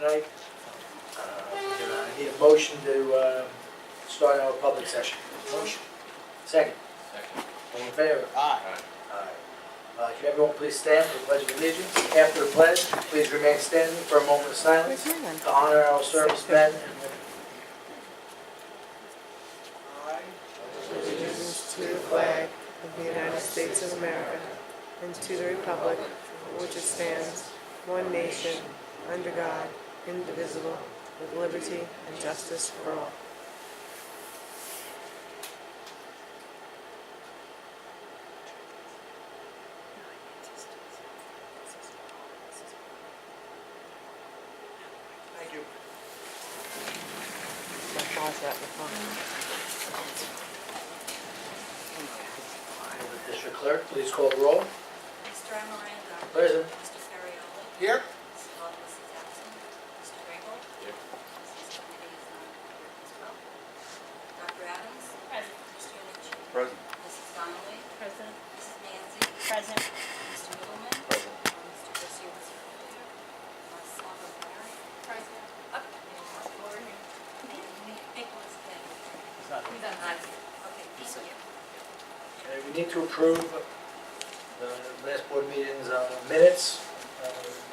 tonight. I need a motion to start our public session. Motion. Second. Second. All in favor? Aye. Aye. Can everyone please stand for the Pledge of Allegiance? After the pledge, please remain standing for a moment of silence to honor our servicemen and women. Allegiance to the flag of the United States of America and to the republic for which it stands, one nation, under God, indivisible, with liberty and justice for all. Thank you. Will the district clerk please call the roll? Mr. Amaranda. Present. Mr. Ferrioli. Here. Mrs. Lopez is absent. Mr. Grable. Here. Mrs. Kennedy is not here as well. Dr. Adams. Present. Mr. Nucci. Present. Mrs. Donnelly. Present. Mrs. Manzi. Present. Mr. Middleman. Present. Mr. Garcia was here. Slava Barry. Present. Up. And Nicholas Kennedy. He's on. Okay, thank you. Okay, we need to approve the last board meeting's minutes.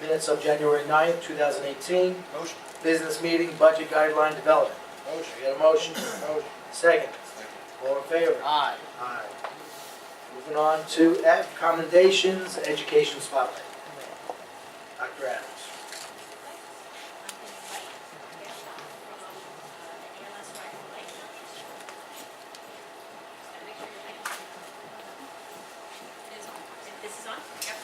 Minutes of January 9th, 2018. Motion. Business meeting, budget guideline development. Motion. We got a motion? Motion. Second. Second. All in favor? Aye. Aye. Moving on to F, commendations, education spotlight. Dr. Adams. This is on? Yep.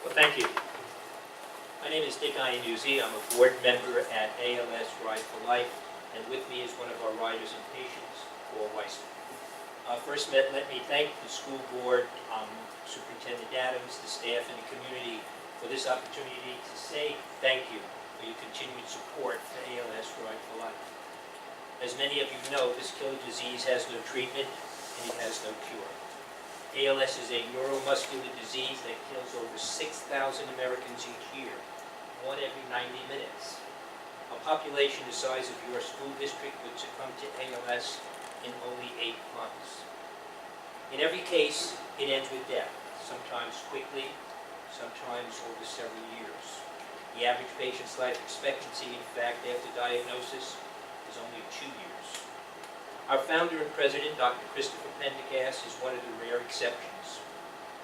Well, thank you. My name is Dick Iannuzzi. I'm a board member at ALS Ride for Life, and with me is one of our riders and patients, Paul Weissman. First, let me thank the school board, Superintendent Adams, the staff, and the community for this opportunity to say thank you for your continued support for ALS Ride for Life. As many of you know, this killer disease has no treatment and it has no cure. ALS is a neuromuscular disease that kills over 6,000 Americans each year, one every 90 minutes. A population the size of your school district would succumb to ALS in only 8 months. In every case, it ends with death, sometimes quickly, sometimes over several years. The average patient's life expectancy, in fact, after diagnosis, is only 2 years. Our founder and president, Dr. Christopher Pendergast, is one of the rare exceptions.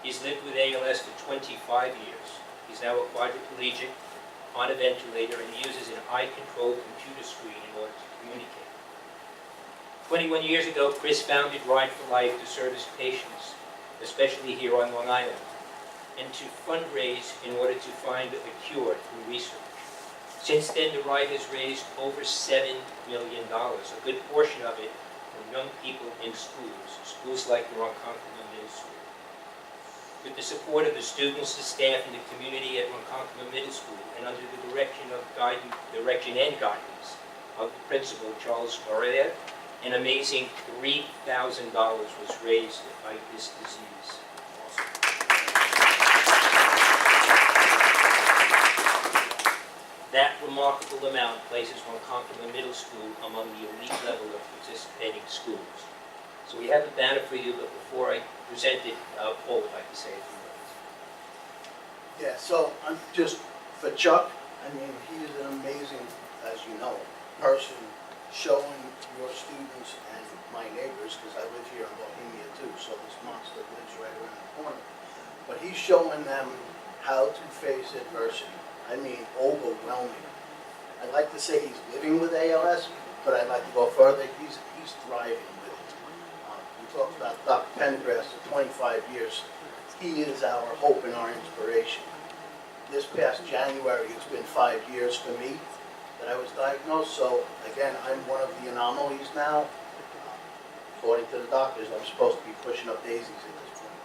He's lived with ALS for 25 years. He's now a quadriplegic, on a ventilator, and he uses an eye-controlled computer screen in order to communicate. 21 years ago, Chris founded Ride for Life to service patients, especially here on Long Island, and to fundraise in order to find a cure through research. Since then, the ride has raised over $7 million, a good portion of it from young people in schools like the Ronkonkoma Middle School. With the support of the students, the staff, and the community at Ronkonkoma Middle School, and under the direction and guidance of the principal, Charles Correa, an amazing $3,000 was raised to fight this disease. That remarkable amount places Ronkonkoma Middle School among the elite level of participating schools. So we have a banner for you, but before I present it, Paul would like to say a few words. Yeah, so I'm just, for Chuck, I mean, he is an amazing, as you know, person, showing your students and my neighbors, because I live here in Bohemia too, so this monster lives right around the corner. But he's showing them how to face adversity. I mean, overwhelming. I'd like to say he's living with ALS, but I'd like to go further. He's thriving with it. We talked about Dr. Pendergast for 25 years. He is our hope and our inspiration. This past January, it's been 5 years for me that I was diagnosed. So again, I'm one of the anomalies now. According to the doctors, I'm supposed to be pushing up daisies at this point.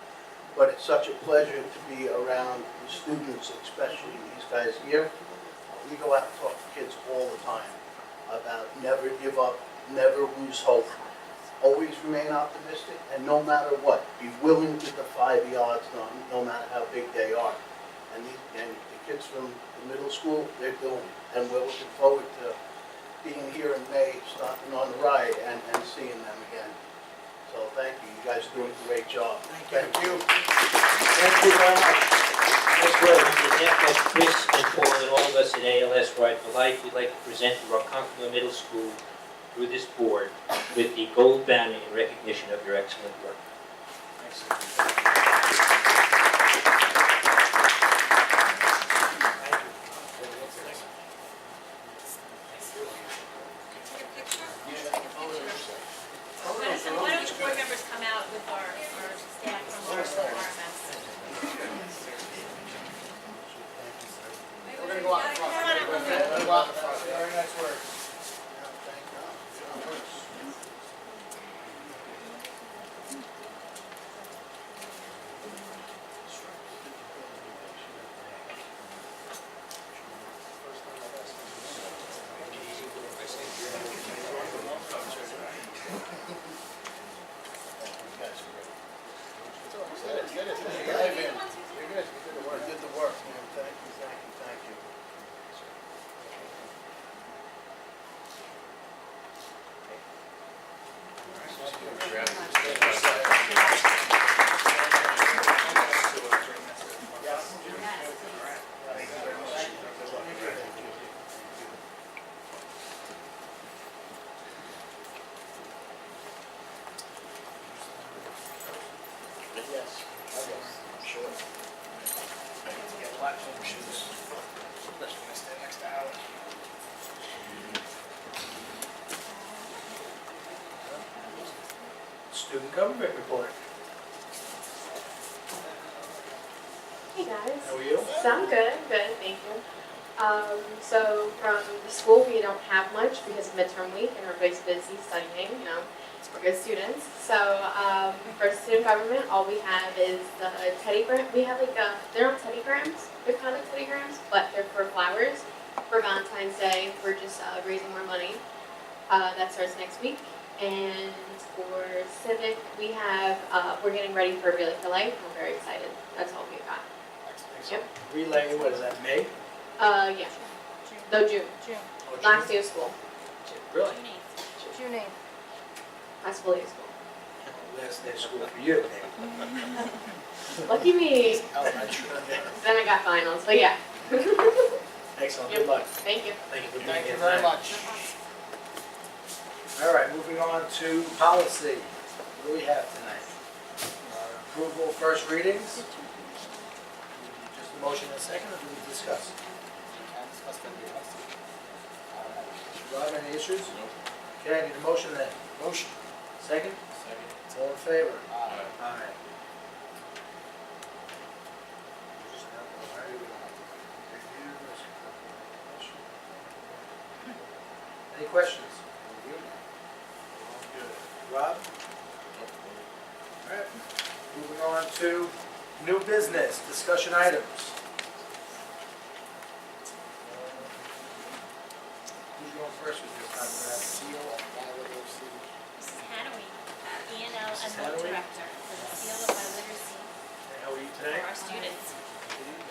But it's such a pleasure to be around the students, especially these guys here. We go out and talk to kids all the time about never give up, never lose hope. Always remain optimistic, and no matter what, be willing to get the 5 yards done, no matter how big they are. And the kids from the middle school, they're doing it. And we're looking forward to being here in May, starting on the ride, and seeing them again. So thank you. You guys are doing a great job. Thank you. Thank you very much. That's great. On behalf of Chris and Paul and all of us at ALS Ride for Life, we'd like to present the Ronkonkoma Middle School through this board with the gold banner in recognition of your excellent work. Why don't the board members come out with our staff from our RMS? We're going to go out in front. We're going to go out in front. Very nice work. You did the work, man. Thank you. Yes, I'm sure. Get platform shoes, especially when I stand next to Alex. Student government report. Hey guys. How are you? So I'm good, thank you. So from the school, we don't have much because of midterm week and everybody's busy studying, we're good students. So for student government, all we have is the teddy gram. We have they're not teddy grams, they're kind of like teddy grams, but they're for flowers. For Valentine's Day, we're just raising more money. That starts next week. And for civic, we have, we're getting ready for Relay for Life. We're very excited. That's all we've got. Yep. Relay, what is that, May? Yeah. No, June. Oh, June? Last day of school. Really? June 8th. Last full day of school. Last day of school for you. Lucky me. Elementary. Then I got finals, but yeah. Excellent, Yep. good luck. Thank you. Thank you for being Thank here you very tonight. much. All right, moving on to policy. What do we have tonight? Approval of first readings. Just a motion and a second, or do we discuss? Rob, any issues? Okay, I need a motion then. Motion. Second? Second. All in favor? Aye. Any questions? Rob? All right, moving on to new business, discussion items. Who's going first with this time? Mrs. Hanaway, E&L Mrs. and board Hanaway? director for the seal of my literacy How are you for today? our students.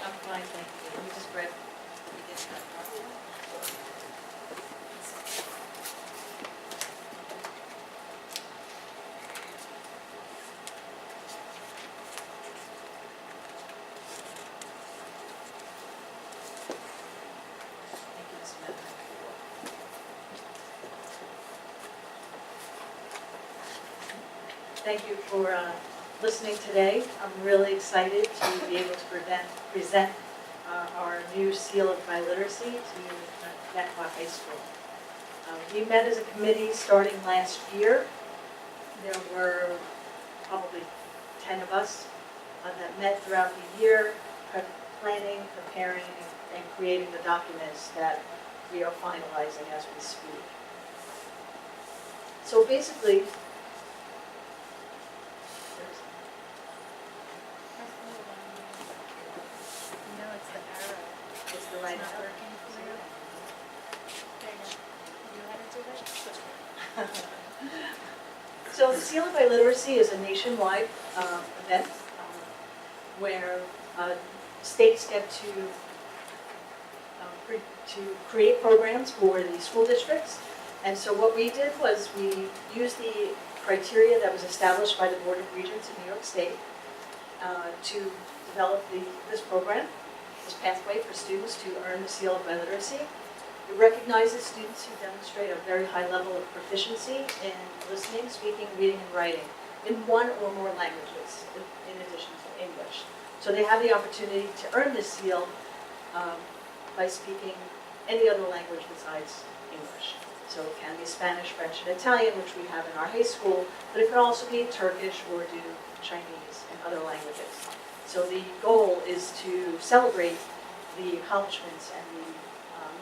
I'm fine, thank you. Let me just grab, let me get that. Thank you, Ms. Smith. Thank you for listening today. I'm really excited to be able to present our new seal of biliteracy to Netwa High School. We met as a committee starting last year. There were probably 10 of us that met throughout the year, planning, preparing, and creating the documents that we are finalizing as we speak. So basically, No, it's the arrow. it's the right It's not number. working for you. There you go. You know how to do that? So the Seal of Biliteracy is a nationwide event where states get to create programs for the school districts. And so what we did was we used the criteria that was established by the Board of Regents in New York State to develop this program, this pathway for students to earn the Seal of Biliteracy. It recognizes students who demonstrate a very high level of proficiency in listening, speaking, reading, and writing in one or more languages, in addition to English. So they have the opportunity to earn this seal by speaking any other language besides English. So it can be Spanish, French, and Italian, which we have in our high school, but it can also be Turkish, Urdu, Chinese, and other languages. So the goal is to celebrate the accomplishments and the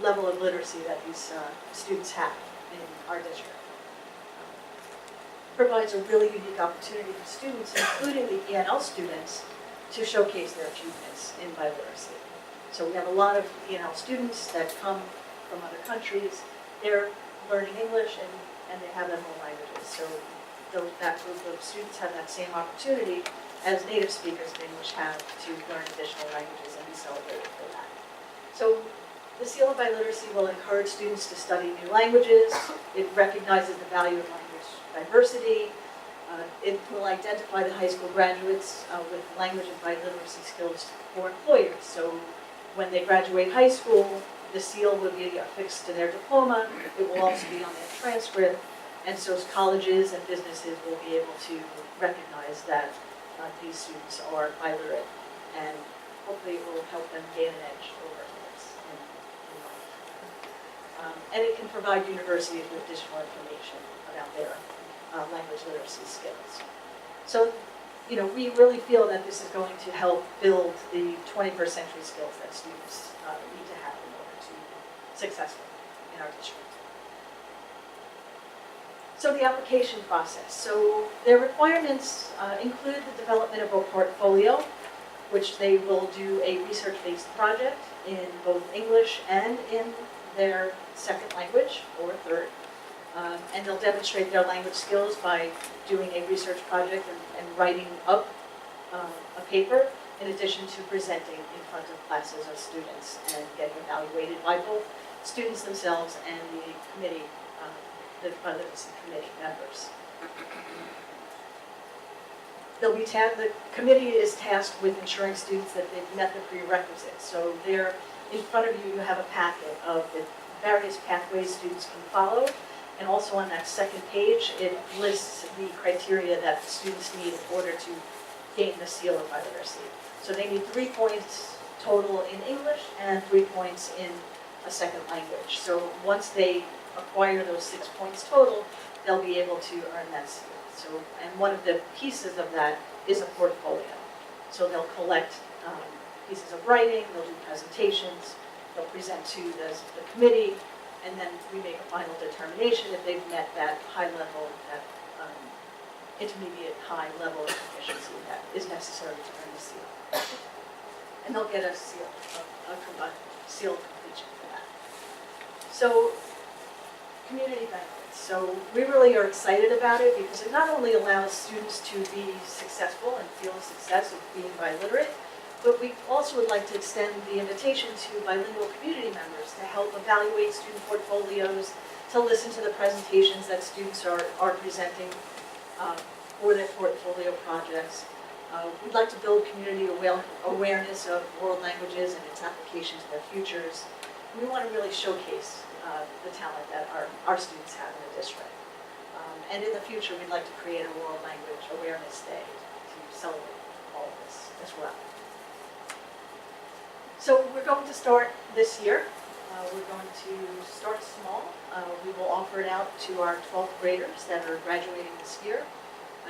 level of literacy that these students have in our district. Provides a really unique opportunity for students, including the ENL students, to showcase their achievements in biliteracy. So we have a lot of ENL students that come from other countries. They're learning English and they have their home languages. So that group of students have that same opportunity as native speakers of English have to learn additional languages and be celebrated for that. So the Seal of Biliteracy will encourage students to study new languages. It recognizes the value of language diversity. It will identify the high school graduates with language and biliteracy skills for employers. So when they graduate high school, the seal will be affixed to their diploma. It will also be on their transcript. And so colleges and businesses will be able to recognize that these students are biliterate, and hopefully it will help them gain an edge over others in life. And it can provide universities with additional information about their language literacy skills. So, we really feel that this is going to help build the 21st century skills that students need to have in order to be successful in our district. So the application process. So their requirements include the development of a portfolio, which they will do a research-based project in both English and in their second language or third. And they'll demonstrate their language skills by doing a research project and writing up a paper, in addition to presenting in front of classes of students and getting evaluated by both students themselves and the committee, the biliteracy committee members. The committee is tasked with ensuring students that they've met the prerequisites. So there, in front of you, you have a packet of the various pathways students can follow. And also on that second page, it lists the criteria that students need in order to gain the seal of biliteracy. So they need 3 points total in English and 3 points in a second language. So once they acquire those 6 points total, they'll be able to earn that seal. So, and one of the pieces of that is a portfolio. So they'll collect pieces of writing, they'll do presentations, they'll present to the committee, and then we make a final determination if they've met that high level, that intermediate high level of proficiency that is necessary to earn the seal. And they'll get a seal, a seal of completion for that. So, community benefits. So we really are excited about it because it not only allows students to be successful and feel the success of being biliterate, but we also would like to extend the invitation to bilingual community members to help evaluate student portfolios, to listen to the presentations that students are presenting for their portfolio projects. We'd like to build community awareness of world languages and its application to their futures. We want to really showcase the talent that our students have in the district. And in the future, we'd like to create a World Language Awareness Day to celebrate all of this as well. So we're going to start this year. We're going to start small. We will offer it out to our 12th graders that are graduating this year.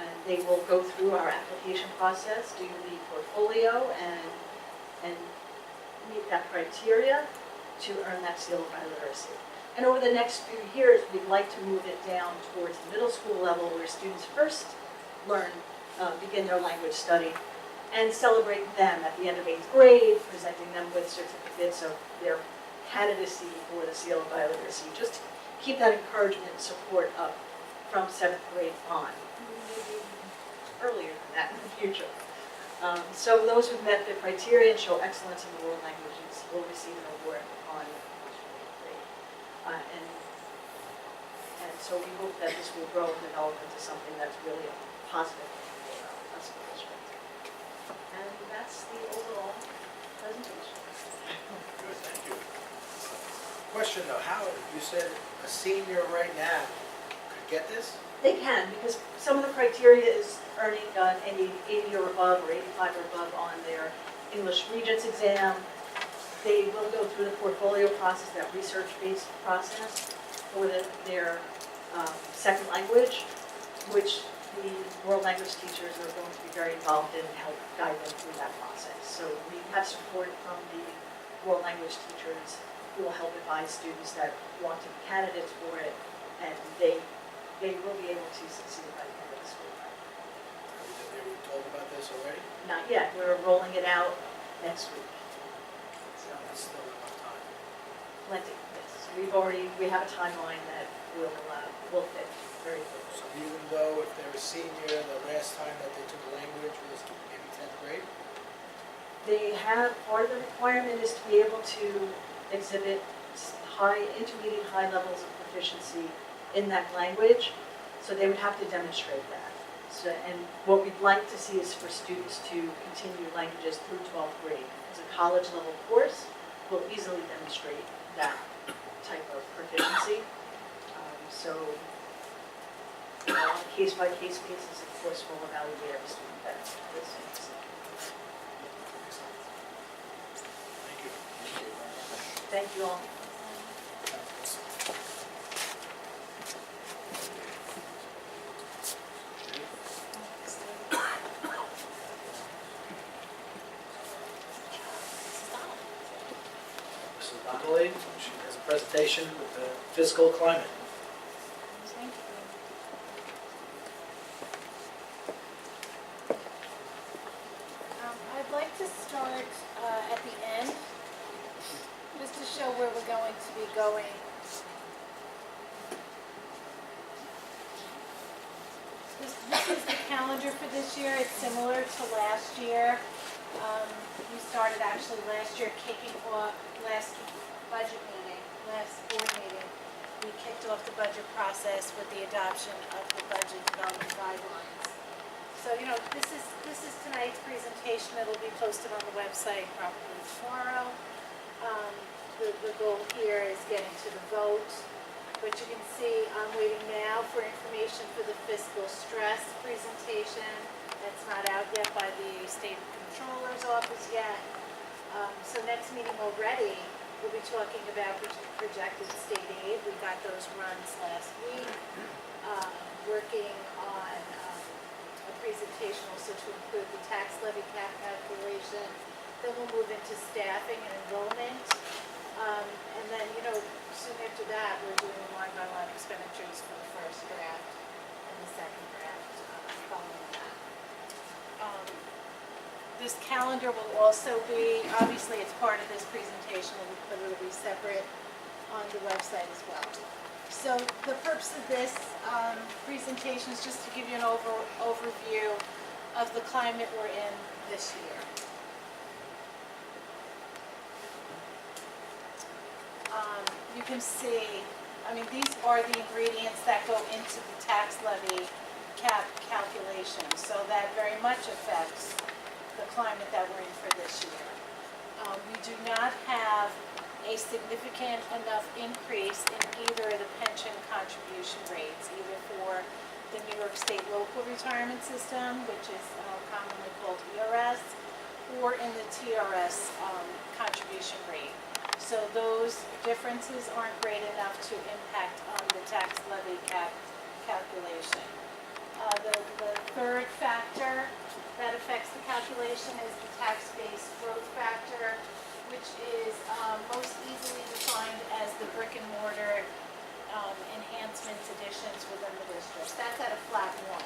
And they will go through our application process, do the portfolio, and meet that criteria to earn that seal of biliteracy. And over the next few years, we'd like to move it down towards the middle school level where students first begin their language study, and celebrate them at the end of 8th grade, presenting them with certificates of their candidacy for the seal of biliteracy, just to keep that encouragement and support up from 7th grade on, maybe earlier than that in the future. So those who've met the criteria and show excellence in the world languages will receive an award upon completion of 8th grade. And so we hope that this will grow and develop into something that's really a positive thing for us in the district. And that's the overall presentation. Good, thank you. Question though, how, you said a senior right now could get this? They can, because some of the criteria is earning an 80 or above, or 85 or above on their English Regents exam. They will go through the portfolio process, that research-based process, for their second language, which the world language teachers are going to be very involved in and help guide them through that process. So we have support from the world language teachers who will help advise students that want to be candidates for it, and they will be able to succeed by the end of the school year. They were told about this already? Not yet, we're rolling it out next week. So, That's still enough time. plenty, yes. We have a timeline that will fit very quickly. So even though if they're a senior, the last time that they took a language was maybe 10th grade? They have, part of the requirement is to be able to exhibit intermediate, high levels of proficiency in that language, so they would have to demonstrate that. So, and what we'd like to see is for students to continue languages through 12th grade. As a college level course, will easily demonstrate that type of proficiency. So, on a case-by-case basis, of course, we'll evaluate every student that listens. Thank you. Thank you all. Mrs. Donnelly, she has a presentation with the fiscal climate. I'd like to start at the end, just to show where we're going to be going. This is the calendar for this year. It's similar to last year. We started actually last year kicking off, last budget meeting, last board meeting. We kicked off the budget process with the adoption of the budget development guidelines. So, this is tonight's presentation. It'll be posted on the website probably tomorrow. The goal here is getting to the vote. But you can see I'm waiting now for information for the fiscal stress presentation. That's not out yet by the State Controller's Office yet. So next meeting already, we'll be talking about projected state aid. We got those runs last week. Working on a presentation also to include the tax levy cap calculation. Then we'll move into staffing and enrollment. And then, soon after that, we're doing line-by-line expenditures for the first draft and the second draft following that. This calendar will also be, obviously it's part of this presentation, but it'll be separate on the website as well. So the purpose of this presentation is just to give you an overview of the climate we're in this year. You can see, these are the ingredients that go into the tax levy cap calculation. So that very much affects the climate that we're in for this year. We do not have a significant enough increase in either the pension contribution rates, either for the New York State local retirement system, which is commonly called ERS, or in the TRS contribution rate. So those differences aren't great enough to impact on the tax levy cap calculation. The third factor that affects the calculation is the tax-based growth factor, which is most easily defined as the brick and mortar enhancements, additions within the district. That's at a flat 1.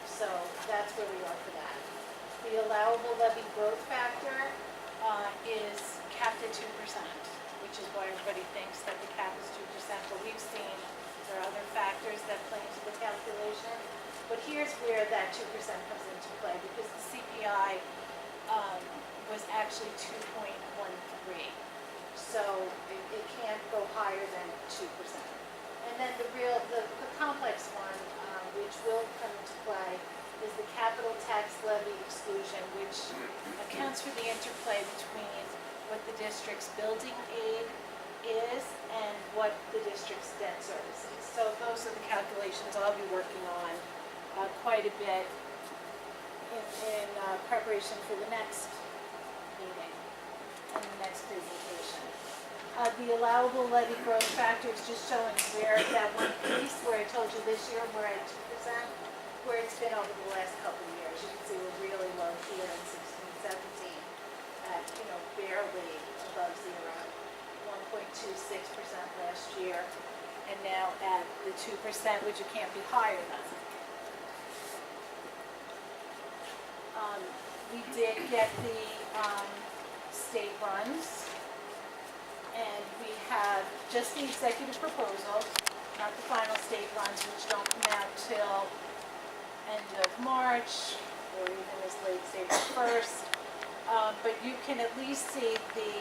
So that's where we are for that. The allowable levy growth factor is capped at 2%, which is why everybody thinks that the cap is 2%. But we've seen there are other factors that play into the here's where that 2% comes into play, because the CPI was actually 2.13. So it can't go higher than 2%. And then the complex one, which will come into play, is the capital tax levy exclusion, which accounts for the interplay between what the district's building aid is and what the district's debt service is. So those are the calculations I'll be working on quite a bit in preparation for the next meeting and the next presentation. The allowable levy growth factor is just showing where that one piece where I told you this year we're at 2%, where it's been over the last couple of years. You can see we're really low here in 16, 17, at, barely above zero. 1.26% last year, and now at the 2%, which it can't be higher than. We did get the state runs, and we have just the executive proposal, not the final state runs, which don't come out till end of March, or even as late as April 1st. But you can at least see the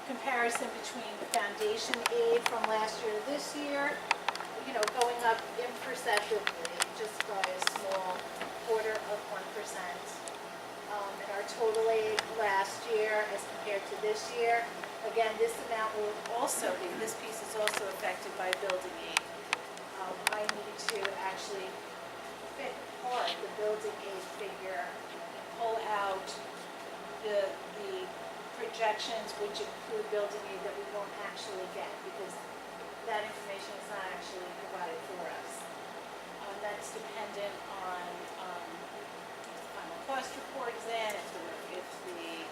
comparison between foundation aid from last year to this year, going up imperceptibly, just by a small quarter of 1%. And our total aid last year as compared to this year, again, this amount will also be, this piece is also affected by building aid. I need to actually fit apart the building aid figure and pull out the projections which include building aid that we won't actually get, because that information is not actually provided for us. That's dependent on the final cost report is in, if the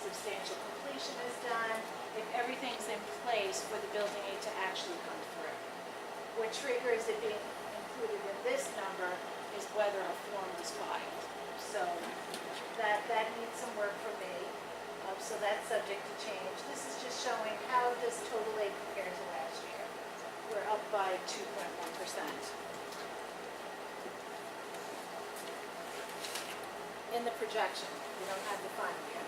substantial completion is done, if everything's in place for the building aid to actually come through. What triggers it being included in this number is whether a form is filed. So that needs some work for me, so that's subject to change. This is just showing how does total aid compare to last year. We're up by 2.1%. In the projection, we don't have the final yet.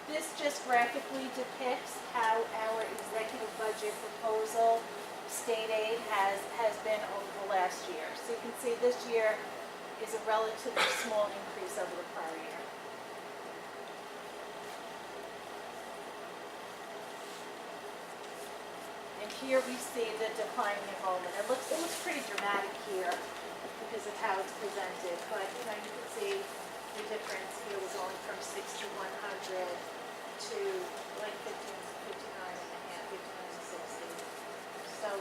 This just graphically depicts how our executive budget proposal, state aid, has been over the last year. So you can see this year is a relatively small increase over the prior year. And here we see the declining enrollment. It looks pretty dramatic here because of how it's presented, but you can see the difference here. We're going from 6,100 to like 59 and a half, 59 to 60. So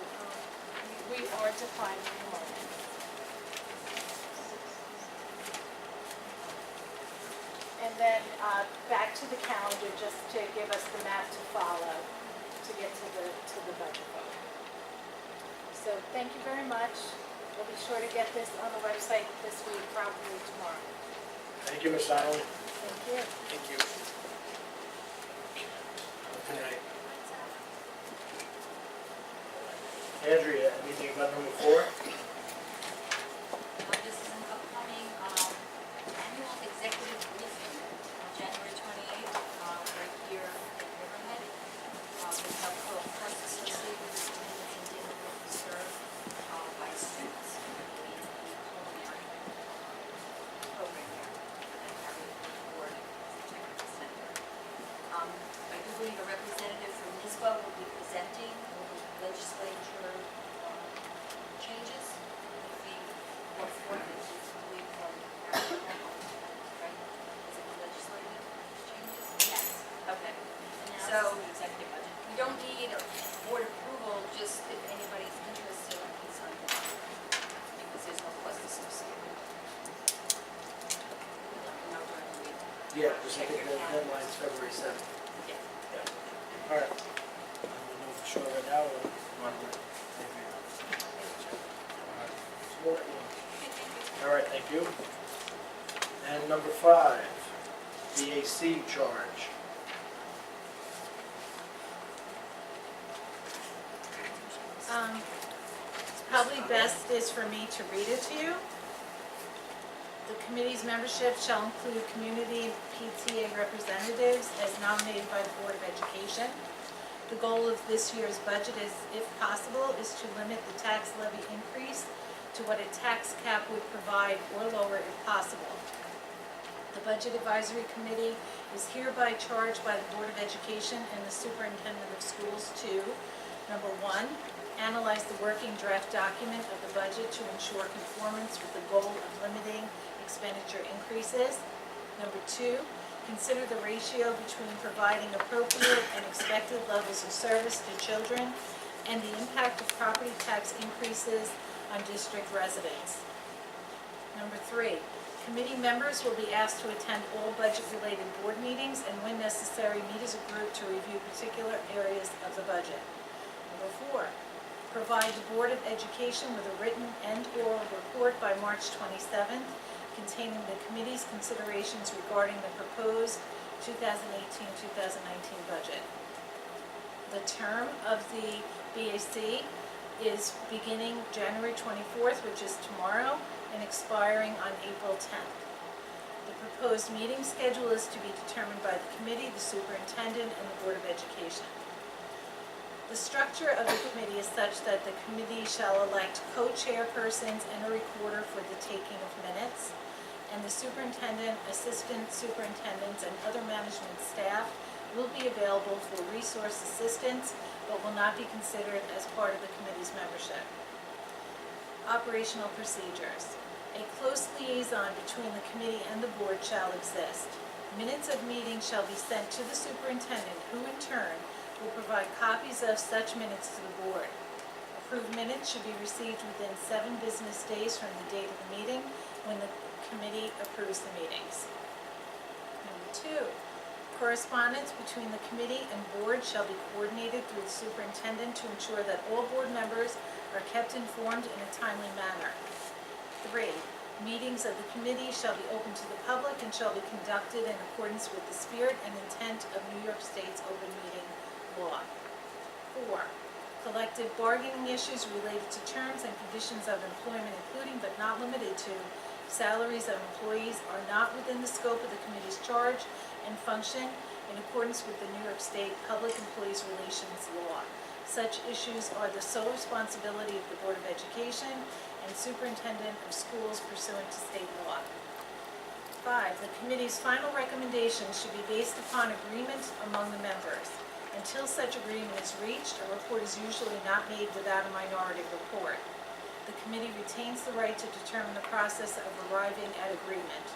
we are declining enrollment. And then back to the calendar, just to give us the map to follow to get to the budget vote. So thank you very much. We'll be sure to get this on the website this week, probably tomorrow. Thank you, Ms. Eileen. Thank you. Thank you. Okay. Andrea, anything about number 4? This is an upcoming annual executive briefing on January 28th, right here in Riverhead. We have a course associated with this attendance and dinner will be served by students in the culinary program here at Harriet Ward Technical Center. I do believe a representative from NISBA will be presenting legislature changes that we brought forth, I believe, from Harriet Ward, right? Is it the legislative changes? Yes. Okay. So, the executive budget. We don't need board approval, just if anybody's interested, I can sign it, because there's no cost associated. No, Yeah, just I think the deadline's February 7th. yeah. All right. I don't know for sure right now. Or all right, thank you. And number 5, BAC charge. Probably best is for me to read it to you. The committee's membership shall include community PTA representatives as nominated by the Board of Education. The goal of this year's budget is, if possible, is to limit the tax levy increase to what a tax cap would provide or lower if possible. The Budget Advisory Committee is hereby charged by the Board of Education and the Superintendent of Schools to, number one, analyze the working draft document of the budget to ensure conformance with the goal of limiting expenditure increases. Number two, consider the ratio between providing appropriate and expected levels of service to children and the impact of property tax increases on district residents. Number three, committee members will be asked to attend all budget-related board meetings and when necessary, meet as a group to review particular areas of the budget. Number four, provide the Board of Education with a written and oral report by March 27th containing the committee's considerations regarding the proposed 2018-2019 budget. The term of the BAC is beginning January 24th, which is tomorrow, and expiring on April 10th. The proposed meeting schedule is to be determined by the committee, the superintendent, and the Board of Education. The structure of the committee is such that the committee shall elect co-chairpersons and a recorder for the taking of minutes, and the superintendent, assistant superintendents, and other management staff will be available for resource assistance, but will not be considered as part of the committee's membership. Operational procedures. A close liaison between the committee and the board shall exist. Minutes of meetings shall be sent to the superintendent, who in turn will provide copies of such minutes to the board. Approved minutes should be received within 7 business days from the date of the meeting when the committee approves the meetings. Number 2, correspondence between the committee and board shall be coordinated through the superintendent to ensure that all board members are kept informed in a timely manner. 3, meetings of the committee shall be open to the public and shall be conducted in accordance with the spirit and intent of New York State's open meeting law. 4, collective bargaining issues related to terms and conditions of employment, including but not limited to salaries of employees, are not within the scope of the committee's charge and function in accordance with the New York State Public Employees Relations Law. Such issues are the sole responsibility of the Board of Education and Superintendent of Schools pursuant to state law. 5, the committee's final recommendations should be based upon agreement among the members. Until such agreement is reached, a report is usually not made without a minority report. The committee retains the right to determine the process of arriving at agreement.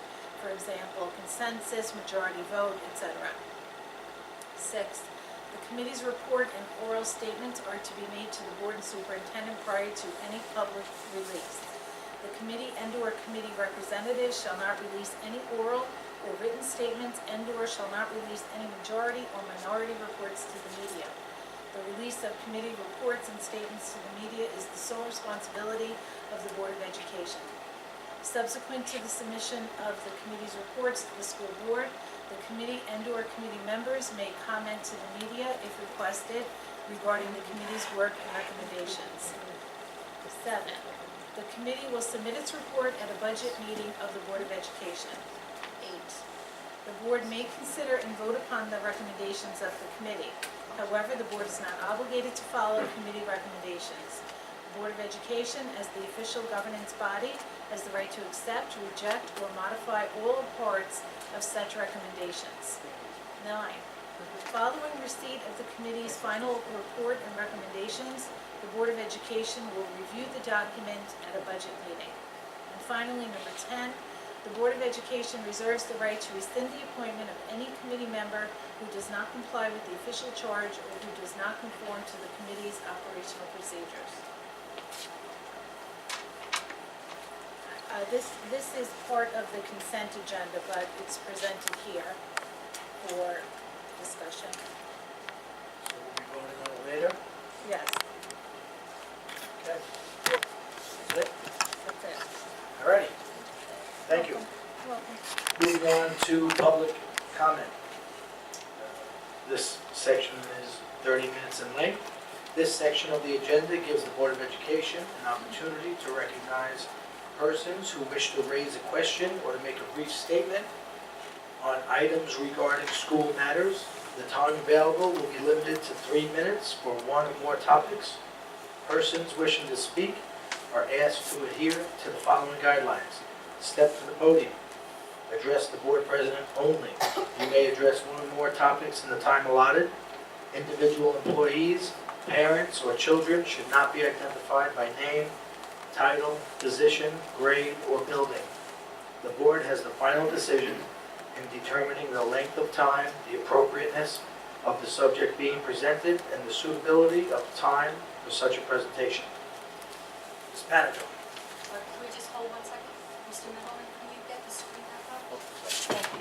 For example, consensus, majority vote, etc. 6, the committee's report and oral statements are to be made to the board and superintendent prior to any public release. The committee and/or committee representatives shall not release any oral or written statements and/or shall not release any majority or minority reports to the media. The release of committee reports and statements to the media is the sole responsibility of the Board of Education. Subsequent to the submission of the committee's reports to the school board, the committee and/or committee members may comment to the media if requested regarding the committee's work and recommendations. 7, the committee will submit its report at a budget meeting of the Board of Education. 8, the board may consider and vote upon the recommendations of the committee. However, the board is not obligated to follow committee recommendations. The Board of Education, as the official governance body, has the right to accept, reject, or modify all parts of such recommendations. 9, following receipt of the committee's final report and recommendations, the Board of Education will review the document at a budget meeting. And finally, number 10, the Board of Education reserves the right to rescind the appointment of any committee member who does not comply with the official charge or who does not conform to the committee's operational procedures. This is part of the consent agenda, but it's presented here for discussion. So we'll be voting on it later? Yes, Okay. That's it? that's it. All righty. Thank you. Welcome. Moving on to public comment. This section is 30 minutes in length. This section of the agenda gives the Board of Education an opportunity to recognize persons who wish to raise a question or to make a brief statement on items regarding school matters. The time available will be limited to 3 minutes for one or more topics. Persons wishing to speak are asked to adhere to the following guidelines. Step to the podium. Address the board president only. You may address one or more topics in the time allotted. Individual employees, parents, or children should not be identified by name, title, position, grade, or building. The board has the final decision in determining the length of time, the appropriateness of the subject being presented, and the suitability of time for such a presentation. Ms. Panico. Can we just hold 1 second? Mr. Mahoney, can you get the screen back up? Thank you.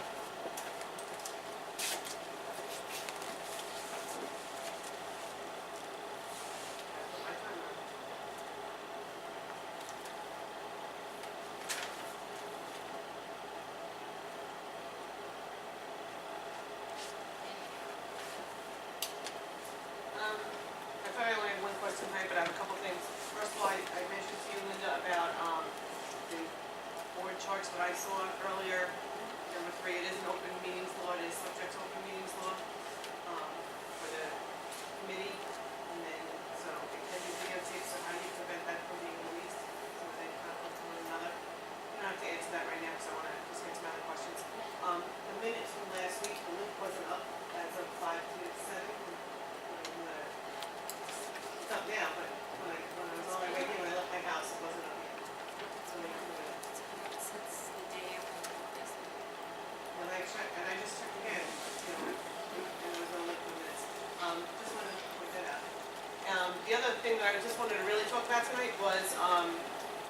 I thought I only had one question tonight, but I have a couple things. First of all, I mentioned to you, Linda, about the board charts that I saw earlier. Number 3, it is an open meetings law, it is subject to open meetings law for the committee. And then, so it can be videotaped, so how do you prevent that from being released? So that they conflict with one another? You don't have to answer that right now, because I want to just get some other questions. The minutes from last week, the link wasn't up as of 5 to 7. It's up now, but when I was on my way here, when I left my house, it wasn't up yet. So we can do it. Since the day after this. And I just checked again, and there was no link to the minutes. Just wanted to point that out. The other thing that I just wanted to really talk about tonight was,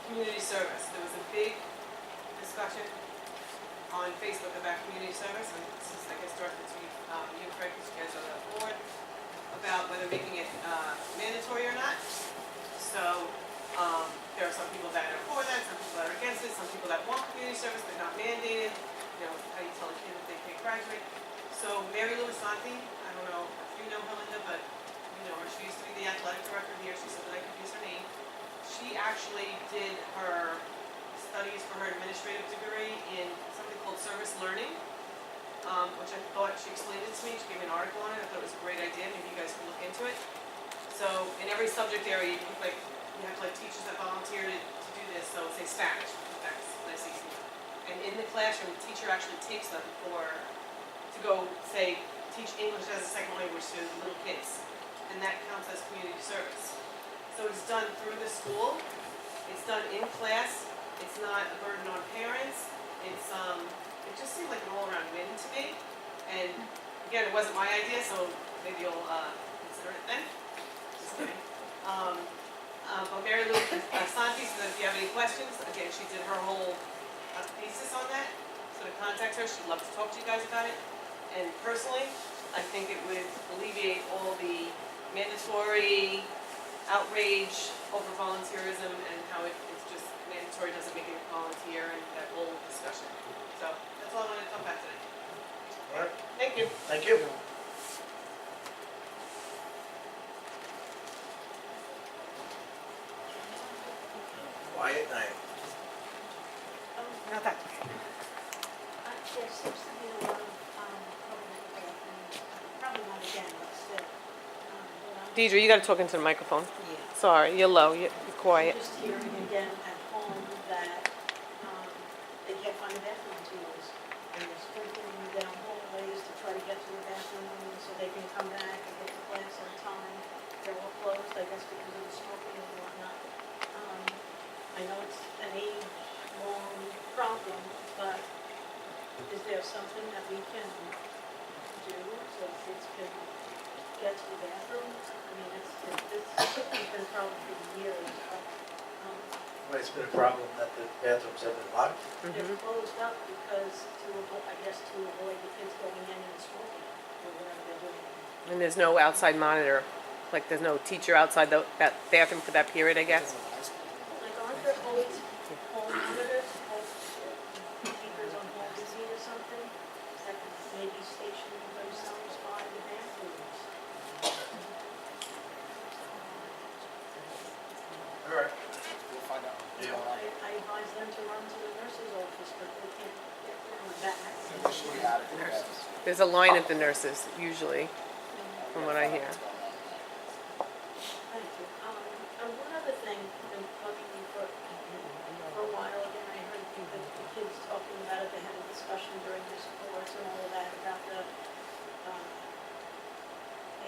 community service. There was a big discussion on Facebook about community service, and this is, I guess, directed to you, Craig, because you guys are on the board, about whether making it mandatory or not. So there are some people that are for that, some people that are against it, some people that want community service but not mandated. You know, how you tell a kid if they can't graduate. So Mary Lou Santi, I don't know if you know her, Linda, but you know her. She used to be the athletic director here. She said that I could use her name. She actually did her studies for her administrative degree in something called service learning, which I thought she explained it to me. She gave me an article on it. I thought it was a great idea. Maybe you guys can look into it. So in every subject area, you have teachers that volunteer to do this. So say Spanish, that's nice easy. And in the classroom, the teacher actually takes them to go say teach English as a second language to little kids, and that counts as community service. So it's done through the school. It's done in class. It's not a burden on parents. It just seemed like an all-around win to me. And again, it wasn't my idea, so maybe you'll consider it then. Just kidding. But Mary Lou Santi said that if you have any questions, again, she did her whole thesis on that. So to contact her, she'd love to talk to you guys about it. And personally, I think it would alleviate all the mandatory outrage over volunteerism and how it's just mandatory doesn't make it volunteer and that whole discussion. So that's all I wanted to talk about today. All right. Thank you. Thank you. Quiet night. Not that. There seems to be a lot of public and probably not again, but still. Deidre, you got to talk into the microphone. Yeah. Sorry, you're low. You're quiet. I'm just hearing again at home that they can't find a bathroom to use. And they're sprinkling down hallways to try to get to the bathroom so they can come back and get to class on time. They're all closed, I guess, because of the smoking and whatnot. I know it's an age-long problem, but is there something that we can do so kids can get to the bathroom? I mean, it's been a problem for years, but Well, it's been a problem that the bathrooms have been locked. they're closed up because to avoid the kids going in and smoking or whatever they're doing. And there's no outside monitor. Like there's no teacher outside that bathroom for that period, I guess. Like aren't there always hall monitors, keepers on hall busy or something? That could maybe station themselves by the bathrooms. them to run to the nurse's office, but they can't get on back. There's a line at the nurses, usually, from what I hear. Thank you. And one other thing, I've been bugging me for a while, again, I heard the kids talking about it, they had a discussion during this course and all of that, about the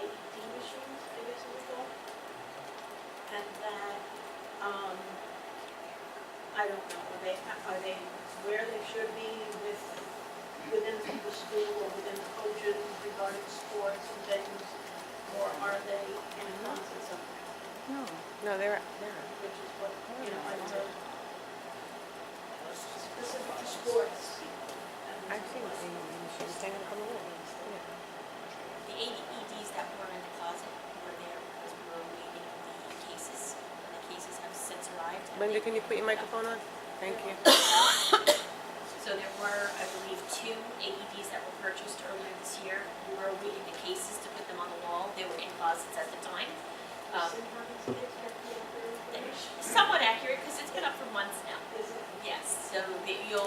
AED machines, I guess it was called. And that, I don't know, are they where they should be within the school or within the coaches regarding sports and things? Or are they in a closet somewhere? No, they're. Which is what, I heard. Specific to sports. I've seen she's hanging up on the wall. The AEDs that were in the closet were there because we were awaiting the cases. And the cases have since arrived. and Linda, they- can you put your microphone on? Thank you. So there were, I believe, 2 AEDs that were purchased earlier this year. We were awaiting the cases to put them on the wall. They were in closets at the time. Somewhat accurate, because it's been up for months now. Yes, so if you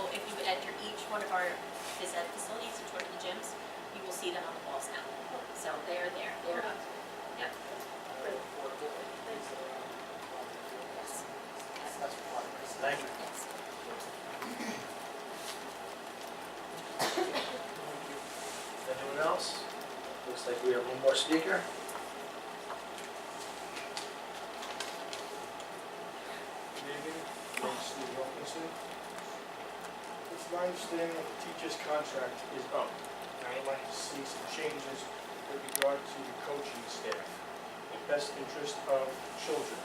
enter each one of our phys ed facilities, each one of the gyms, you will see them on the walls now. So they're there, yep. Yes. Thank you. Yes. Anyone else? Looks like we have one more speaker. Good evening, my name is Steve Wilkinson. It's my understanding that the teacher's contract is up, and I would like to see some changes with regard to the coaching staff, in the best interest of children.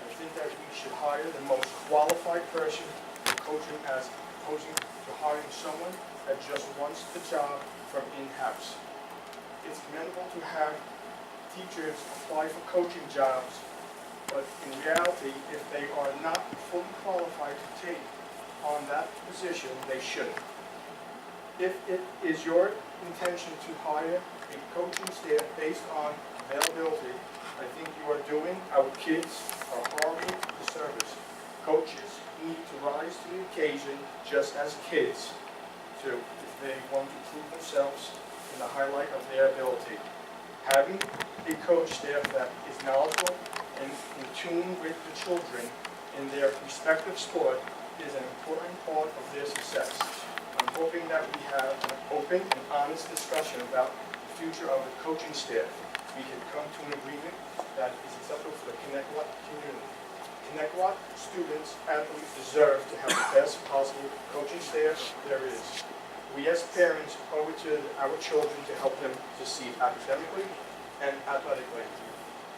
I think that we should hire the most qualified person for coaching as opposed to hiring someone that just wants the job from in-house. It's commendable to have teachers apply for coaching jobs, but in reality, if they are not fully qualified to take on that position, they shouldn't. If it is your intention to hire a coaching staff based on availability, I think you are doing our kids a horrible disservice. Coaches need to rise to the occasion just as kids do if they want to prove themselves in the highlight of their ability. Having a coach staff that is knowledgeable and in tune with the children in their respective sport is an important part of their success. I'm hoping that we have an open and honest discussion about the future of the coaching staff. We can come to an agreement that is acceptable for the Connecticut community. Connecticut students, athletes deserve to have the best possible coaching staff there is. We as parents owe it to our children to help them succeed academically and athletically.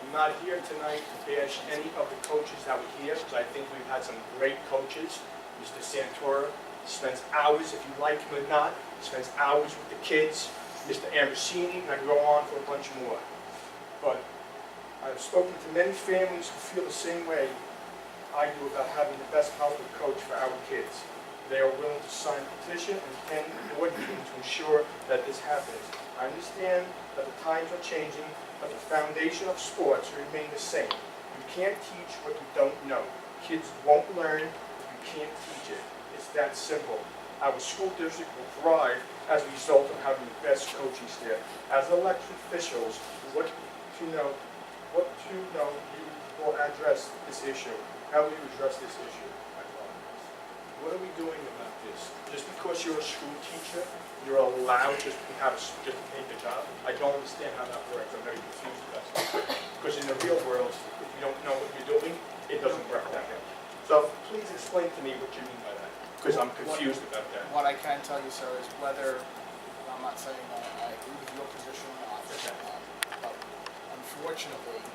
I'm not here tonight to bash any of the coaches that were here, because I think we've had some great coaches. Mr. Santora spends hours, if you like him or not, spends hours with the kids. Mr. Ambrosini, and I can go on for a bunch more. But I've spoken to many families who feel the same way I do about having the best possible coach for our kids. They are willing to sign a petition and pen an ordinance to ensure that this happens. I understand that the times are changing, but the foundation of sports remain the same. You can't teach what you don't know. Kids won't learn if you can't teach it. It's that simple. Our school district will thrive as a result of having the best coaching staff. As elected officials, you will address this issue. How will you address this issue? What are we doing about this? Just because you're a school teacher, you're allowed just to take a job? I don't understand how that works. I'm very confused about that. Because in the real world, if you don't know what you're doing, it doesn't work that way. So please explain to me what you mean by that, because I'm confused about that. What I can tell you, sir, is whether, I'm not saying that I agree with your position or not, but unfortunately,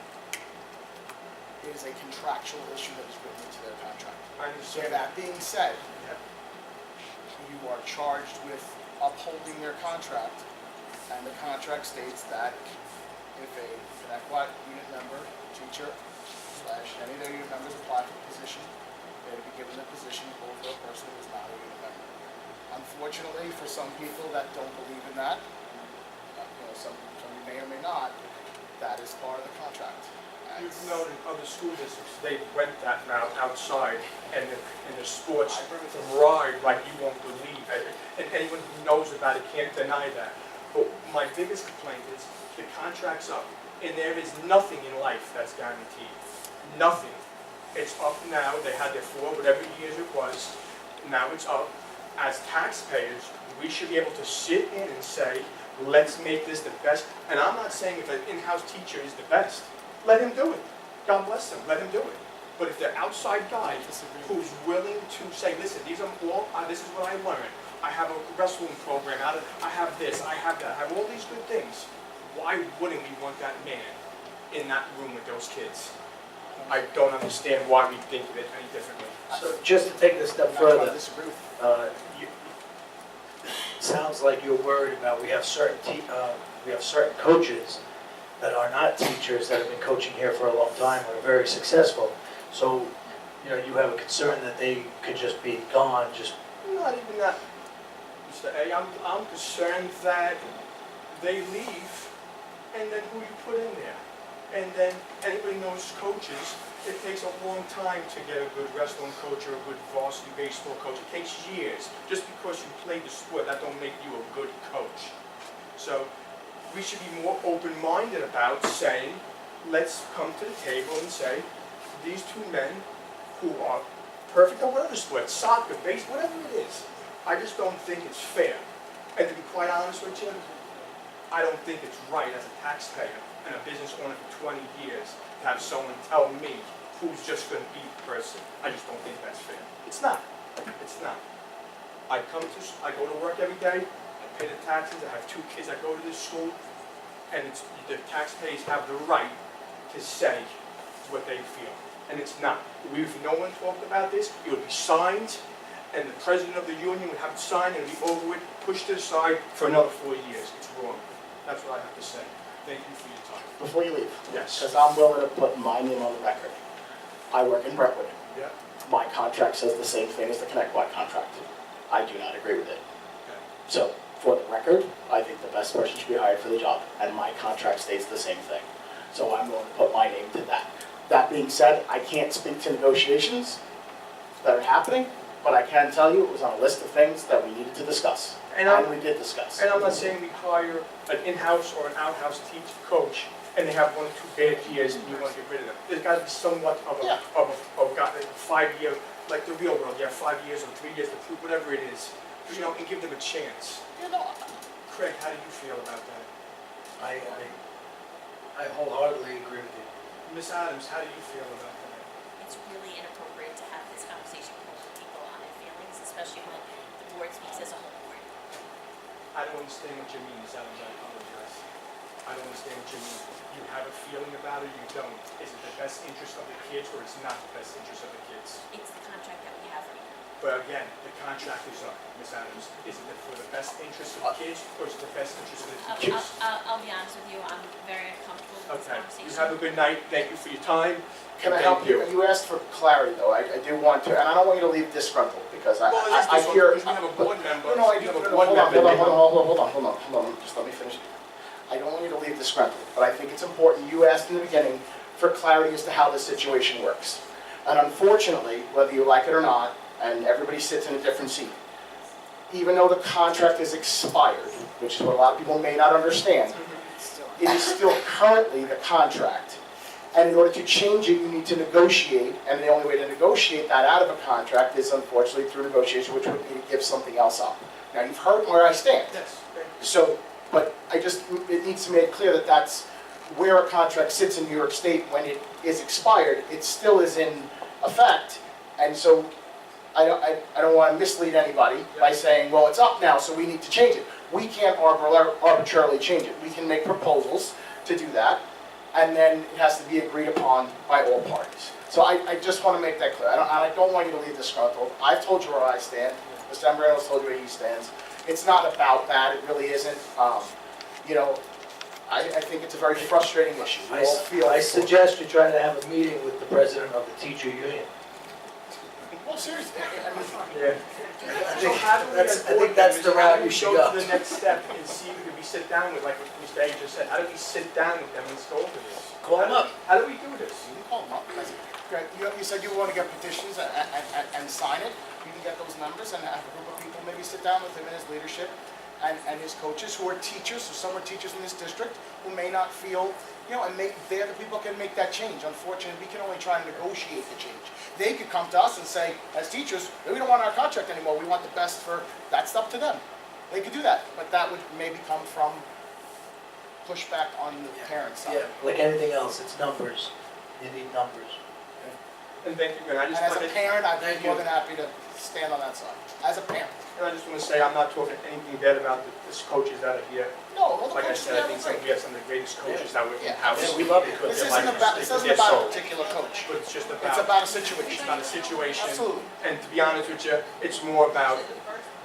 it is a contractual issue that is written into their contract. I So understand that being said, you are charged with upholding their contract, and the contract states that if a Connecticut unit member, teacher, / any of their unit members apply for the position, they would be given the position over a person who is not a unit member. Unfortunately, for some people that don't believe in that, some may or may not, that is part of the contract. You've known in other school districts, they went that route outside, and the sports thrive like you won't believe. And anyone who knows about it can't deny that. But my biggest complaint is the contract's up, and there is nothing in life that's guaranteed. Nothing. It's up now, they had their 4, whatever years it was, now it's up. As taxpayers, we should be able to sit in and say, let's make this the best. And I'm not saying if an in-house teacher is the best, let him do it. God bless him, let him do it. But if they're outside guy who's willing to say, listen, these are all, this is what I learned. I have a wrestling program, I have this, I have that, I have all these good things. Why wouldn't we want that man in that room with those kids? I don't understand why we think of it any differently. So just to take this a step That's why I further, disagree with you. sounds like you're worried about, we have certain coaches that are not teachers that have been coaching here for a long time and are very successful. So, you know, you have a concern that they could just be gone, just, Not even that, Mr. A. I'm concerned that they leave, and then who you put in there. And then anybody knows coaches, it takes a long time to get a good wrestling coach or a good varsity baseball coach. It takes years. Just because you play the sport, that don't make you a good coach. So we should be more open-minded about saying, let's come to the table and say, these 2 men who are perfect at whatever sport, soccer, baseball, whatever it is, I just don't think it's fair. And to be quite honest with you, I don't think it's right as a taxpayer and a business owner for 20 years to have someone tell me who's just going to be the person. I just don't think that's fair. It's not. It's not. I go to work every day, I pay the taxes, I have 2 kids that go to this school, and the taxpayers have the right to say what they feel. And it's not. If no one talked about this, it would be signed, and the president of the union would have it signed, and it would be over with, pushed to the side for another 4 years. It's wrong. That's what I have to say. Thank you for your time. Before you leave, Yes. because I'm willing to put my name on the record. I work in Brentwood. Yeah. My contract says the same thing as the ConnectWide contract. I do not agree with it. Okay. So, for the record, I think the best person should be hired for the job, and my contract states the same thing. So I'm willing to put my name to that. That being said, I can't speak to negotiations that are happening, but I can tell you it was on a list of things that we needed to discuss, and we did discuss. And I'm not saying we hire an in-house or an out-house coach, and they have 1 or 2 bad years, and you want to get rid of them. There's got to be somewhat of a 5-year, like the real world. You have 5 years or 3 years to prove whatever it is, you know, and give them a chance. Craig, how do you feel about that? I wholeheartedly agree with you. Ms. Adams, how do you feel about that? It's really inappropriate to have this conversation with people on their feelings, especially when the board speaks as a whole board. I don't understand what you mean, Ms. Adams, I apologize. I don't understand what you mean. You have a feeling about it, or you don't. Is it the best interest of the kids, or it's not the best interest of the kids? It's the contract that we have right now. But again, the contract is up, Ms. Adams. Is it for the best interest of the kids, or is it the best interest of the teachers? I'll be honest with you, I'm very uncomfortable with this Okay, conversation. you have a good night. Thank you for your time. Can I Thank help you? You asked for clarity, though. I do want to, and I don't want you to leave disgruntled, because I hear... Because we have a board member. No, I We do. have a No, board member. hold on. Just let me finish. I don't want you to leave disgruntled, but I think it's important. You asked in the beginning for clarity as to how this situation works. And unfortunately, whether you like it or not, and everybody sits in a different seat, even though the contract is expired, which is what a lot of people may not understand, it is still currently the contract. And in order to change it, you need to negotiate, and the only way to negotiate that out of a contract is unfortunately through negotiation, which would be to give something else up. Now, you've heard where I stand. Yes, thank you. So, but it needs to be made clear that that's where a contract sits in New York State when it is expired, it still is in effect. And so I don't want to mislead anybody by saying, well, it's up now, so we need to change it. We can't arbitrarily change it. We can make proposals to do that, and then it has to be agreed upon by all parties. So I just want to make that clear. I don't want you to leave disgruntled. I've told you where I stand. Mr. Ambrano's told you where he stands. It's not about that. It really isn't. You know, I think it's a very frustrating issue. We all feel I suggest you try to have a meeting with the president of the teacher union. Well, seriously, I mean, Yeah. I So how do we, as think board that's members, the how route do you we should go go. to the next step and see if we sit down with, like what Mr. A just said, how do we sit down with them and go over this? Call them up. How do we do this? you can call them up. Greg, you said you want to get petitions and sign it. You can get those numbers and have a group of people maybe sit down with him and his leadership and his coaches who are teachers, so some are teachers in this district who may not feel, and they're the people who can make that change. Unfortunately, we can only try and negotiate the change. They could come to us and say, as teachers, we don't want our contract anymore, we want the best for, that's up to them. They could do that, but that would maybe come from pushback on the parents' side. Yeah, like anything else, it's numbers. You need numbers. And thank you, and I And just as a wanted, parent, I'd Thank be more you. than happy to stand on that side, as a parent. and I just want to say, I'm not talking anything bad about the coaches that are here. No, all the Like I coaches said, I are think great. we have some of the greatest coaches that we're Yeah. in-house. Yeah, we love it. Because This they're isn't like, about, this isn't they're about a soul. particular coach. But it's just It's about, about a situation. it's about a situation. Absolutely. And to be honest with you, it's more about,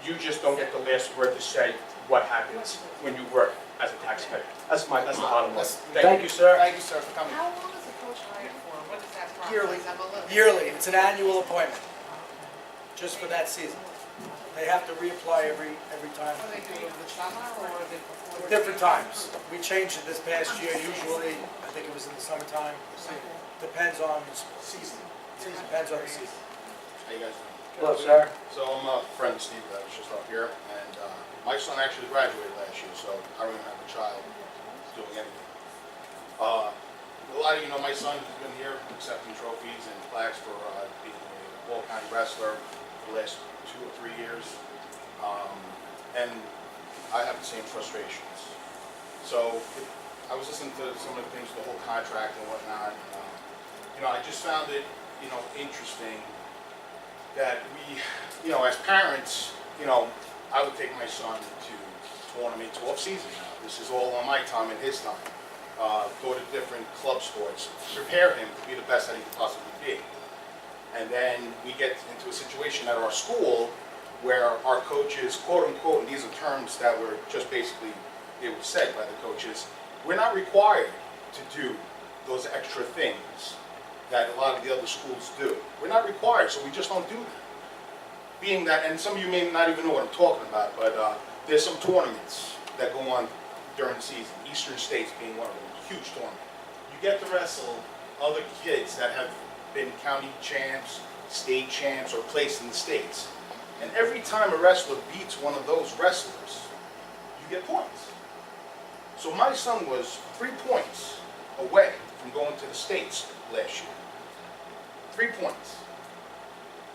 you just don't get the last word to say what happens when you work as a taxpayer. That's the bottom line. Thank you, sir. Thank you, sir, for coming. How long is a coach hired for? What is that process? Yearly. I'm a little- Yearly, it's an annual appointment, just for that season. They have to reapply every time. What do they do over the summer or is it before? Different times. We changed it this past year, usually, I think it was in the summertime. Depends on the season. Depends on the season. How you guys doing? Hello, sir. So I'm a friend of Steve that was just up here, and my son actually graduated last year, so I don't even have a child doing anything. A lot of you know my son has been here accepting trophies and plaques for being a Wall County wrestler for the last 2 or 3 years, and I have the same frustrations. So I was listening to some of the things, the whole contract and whatnot, and I just found it, interesting that we, as parents, I would take my son to tournaments off-season now. This is all on my time and his time. Go to different club sports, prepare him to be the best that he could possibly be. And then we get into a situation at our school where our coaches, quote unquote, and these are terms that were just basically, they were said by the coaches, we're not required to do those extra things that a lot of the other schools do. We're not required, so we just don't do that. Being that, and some of you may not even know what I'm talking about, but there's some tournaments that go on during the season, Eastern States being one of them, huge tournament. You get to wrestle other kids that have been county champs, state champs, or placed in the states. And every time a wrestler beats one of those wrestlers, you get points. So my son was 3 points away from going to the states last year. 3 points.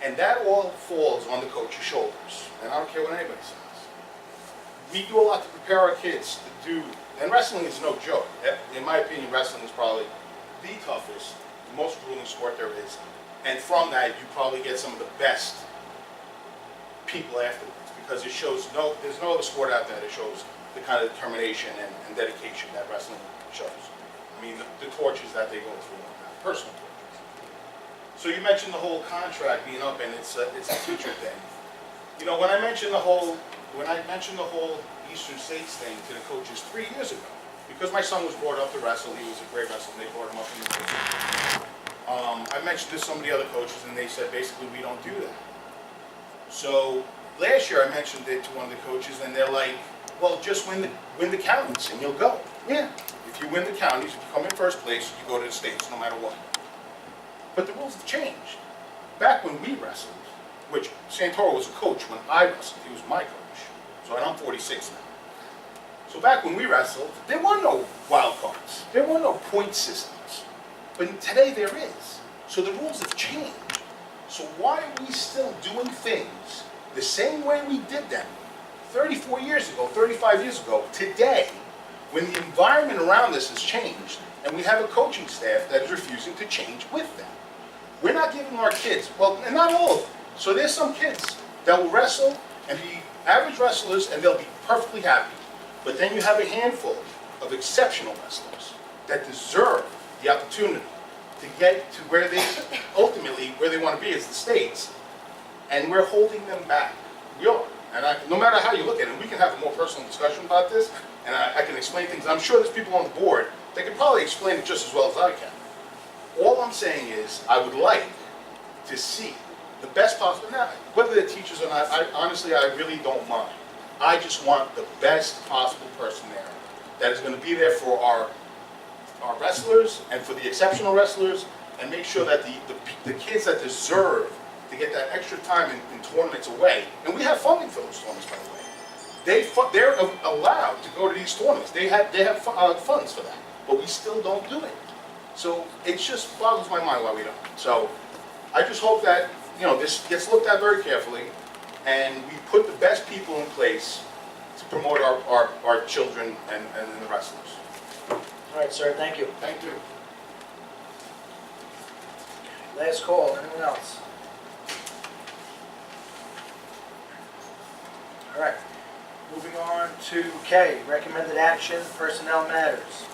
And that all falls on the coach's shoulders. And I don't care what anybody says. We do a lot to prepare our kids to do, and wrestling is no joke. In my opinion, wrestling is probably the toughest, the most grueling sport there is. And from that, you probably get some of the best people afterwards, because it shows there's no other sport out there that shows the kind of determination and dedication that wrestling shows. I mean, the tortures that they go through on that, personal tortures. So you mentioned the whole contract being up, and it's a teacher thing. When I mentioned the whole Eastern States thing to the coaches 3 years ago, because my son was brought up to wrestle, he was a great wrestler, and they brought him up in the I mentioned this to some of the other coaches, and they said basically we don't do that. So last year I mentioned it to one of the coaches, and they're like, well, just win the counties and you'll go. Yeah, if you win the counties, if you come in first place, you go to the states no matter what. But the rules have changed. Back when we wrestled, which Santoro was a coach when I wrestled, he was my coach. So and I'm 46 now. So back when we wrestled, there were no wild cards. There were no point systems. But today there is. So the rules have changed. So why are we still doing things the same way we did them 34 years ago, 35 years ago, today, when the environment around us has changed, and we have a coaching staff that is refusing to change with them? We're not giving our kids, well, and not all of them. So there's some kids that will wrestle and be average wrestlers, and they'll be perfectly happy. But then you have a handful of exceptional wrestlers that deserve the opportunity to get to where they want to be as the states, and we're holding them back. We are. And no matter how you look at it, we can have a more personal discussion about this, and I can explain things. I'm sure there's people on the board that can probably explain it just as well as I can. All I'm saying is I would like to see the best possible, now, whether they're teachers or not, honestly, I really don't mind. I just want the best possible person there that is going to be there for our wrestlers and for the exceptional wrestlers, and make sure that the kids that deserve to get that extra time in tournaments away, and we have funding for those tournaments, by the way. They're allowed to go to these tournaments. They have funds for that, but we still don't do it. So it just boggles my mind why we don't. So I just hope that, you know, this gets looked at very carefully, and we put the best people in place to promote our children and the wrestlers. All right, sir, thank you. Thank you. Last call, anyone else? All right, moving on to K, recommended action, personnel matters.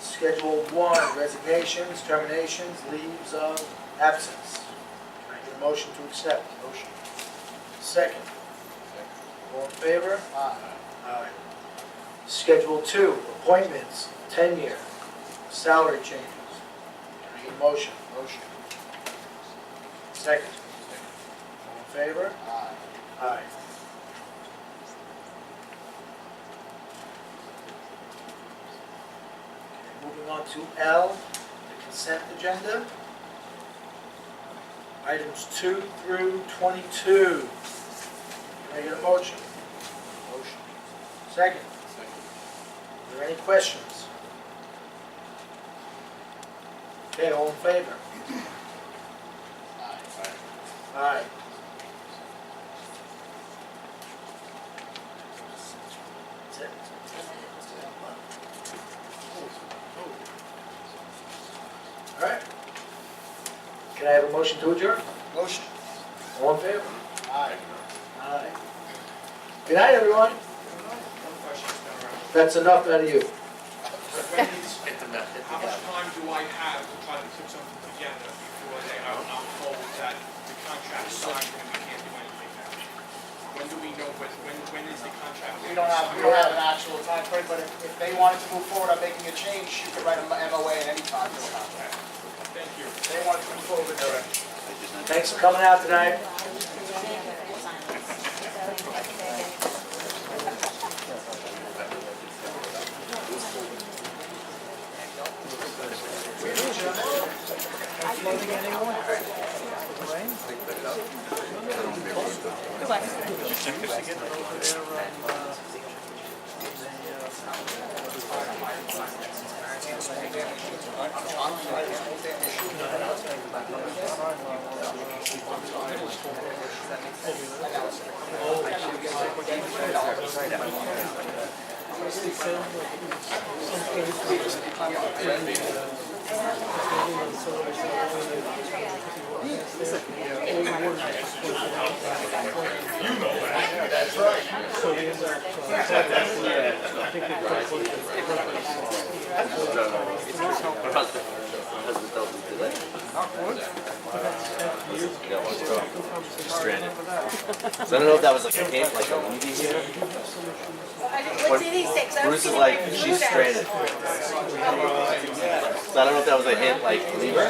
Schedule 1, resignations, terminations, leaves of absence. Can I get a motion to accept? Motion. Second. All in favor? Aye. Schedule 2, appointments, tenure, salary changes. Can I get a motion? Motion. Second. All in favor? Aye. Moving on to L, the consent agenda. Items 2 through 22. Can I get a motion? Motion. Second. Are there any questions? Okay, all in favor? Aye. That's it. All right. Can I have a motion to adjourn? Motion. All in favor? Aye. Aye. Good night, everyone. That's enough out of you. How much time do I have to try to put something together before I'm told that the contract is signed and we can't do anything now? When do we know, when is the contract? We don't have an actual time frame, but if they wanted to move forward on making a change, you could write an MOA at any time for the contract. Thank you. If they wanted to move forward with it. Thanks for coming out tonight. So I don't know if that was like a hint, like a movie here. What did he say? 'Cause I was Bruce is thinking like, you she's that. stranded. So I don't know if that was a hint, like, leave her.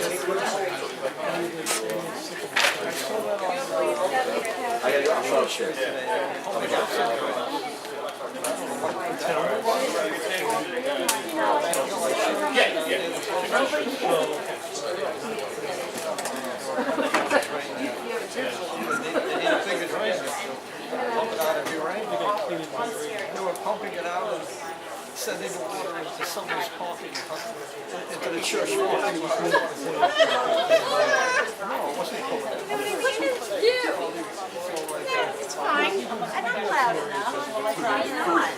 I gotta go, I'm going upstairs. I'll be They were pumping it out and sending the water into somebody's coffee, into the church coffee. No, it wasn't cold. It's fine. I'm not loud enough. Why not?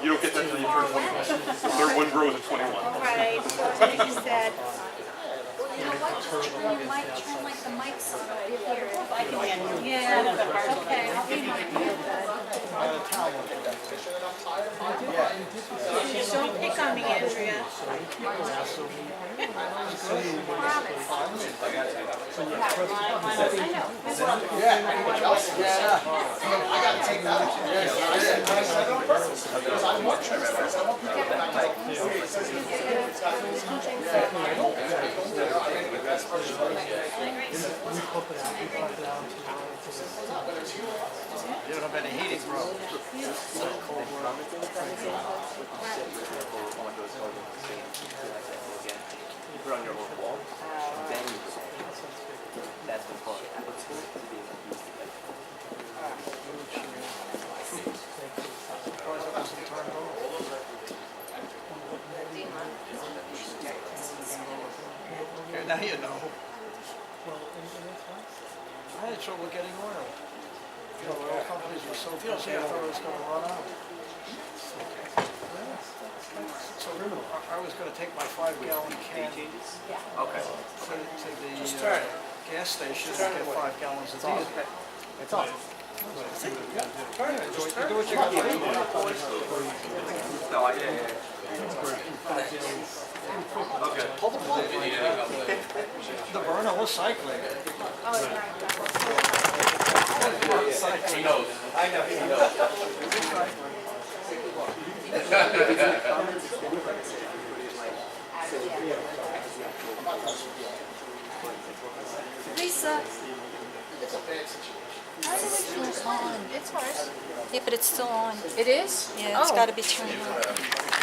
You don't get that till you turn 21. The third one grows at 21. Right, so then he said, well, you know what, turn like the mics over here. If I can hear you. Yeah, okay, I'll be Don't pick on me, Andrea. I gotta take that. I said it on purpose. Because I want to. I want people to come back. You don't have any heating problems. Cold water. You put on your own wall, then you put it. That's the part. Surprised it wasn't turned on. Okay, now you know. I had trouble getting oil. You know, oil companies were so busy, I thought it was gonna run out. So I was gonna take my 5-gallon can to the gas station and get 5 gallons of diesel. It's on. Yeah, do what you gotta do. No, yeah. Okay. The burner was cycling. He knows. I know, he knows. Lisa, It's a bad situation. how do we turn on? It's ours. Yeah, but it's still on. It is? Yeah, it's Oh. gotta be turned on.